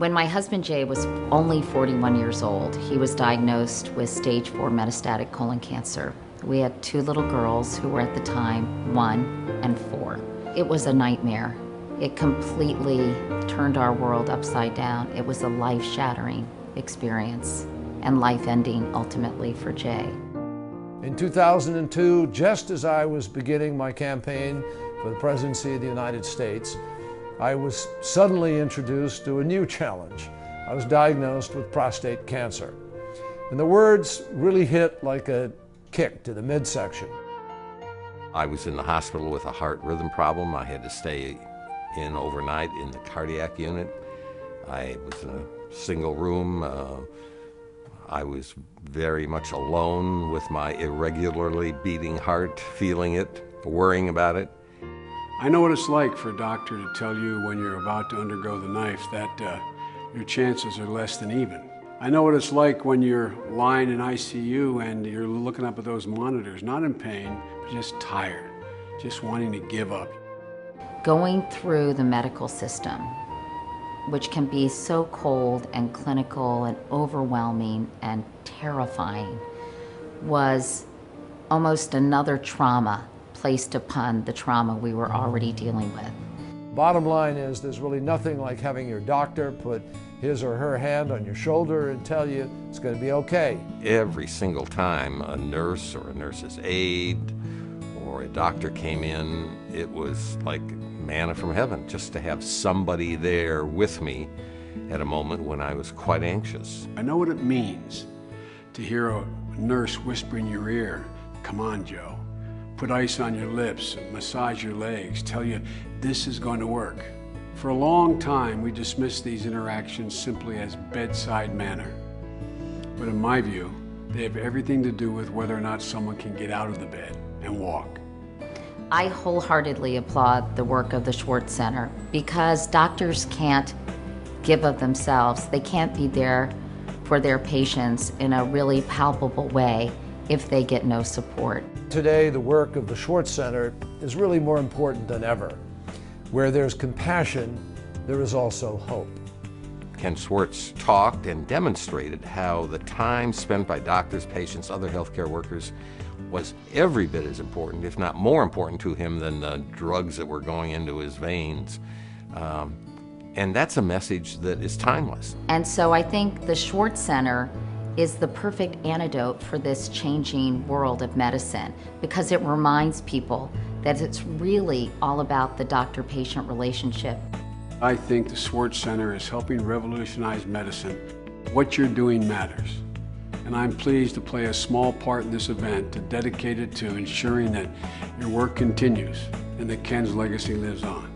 When my husband Jay was only 41 years old, he was diagnosed with stage 4 metastatic colon cancer. We had 2 little girls who were at the time 1 and 4. It was a nightmare. It completely turned our world upside down. It was a life-shattering experience and life-ending ultimately for Jay. In 2002, just as I was beginning my campaign for the presidency of the United States, I was suddenly introduced to a new challenge. I was diagnosed with prostate cancer. And the words really hit like a kick to the midsection. I was in the hospital with a heart rhythm problem. I had to stay in overnight in the cardiac unit. I was in a single room. I was very much alone with my irregularly beating heart, feeling it, worrying about it. I know what it's like for a doctor to tell you when you're about to undergo the knife that your chances are less than even. I know what it's like when you're lying in ICU and you're looking up at those monitors, not in pain, but just tired, just wanting to give up. Going through the medical system, which can be so cold and clinical and overwhelming and terrifying, was almost another trauma placed upon the trauma we were already dealing with. Bottom line is there's really nothing like having your doctor put his or her hand on your shoulder and tell you it's going to be okay. Every single time a nurse or a nurse's aide or a doctor came in, it was like manna from heaven just to have somebody there with me at a moment when I was quite anxious. I know what it means to hear a nurse whisper in your ear, "Come on, Joe." Put ice on your lips, massage your legs, tell you this is going to work. For a long time, we dismissed these interactions simply as bedside manner. But in my view, they have everything to do with whether or not someone can get out of the bed and walk. I wholeheartedly applaud the work of the Schwartz Center because doctors can't give of themselves. They can't be there for their patients in a really palpable way if they get no support. Today, the work of the Schwartz Center is really more important than ever. Where there's compassion, there is also hope. Ken Swartz talked and demonstrated how the time spent by doctors, patients, other healthcare workers was every bit as important, if not more important to him than the drugs that were going into his veins. And that's a message that is timeless. And so I think the Schwartz Center is the perfect antidote for this changing world of medicine because it reminds people that it's really all about the doctor-patient relationship. I think the Schwartz Center is helping revolutionize medicine. What you're doing matters. And I'm pleased to play a small part in this event dedicated to ensuring that your work continues and that Ken's legacy lives on.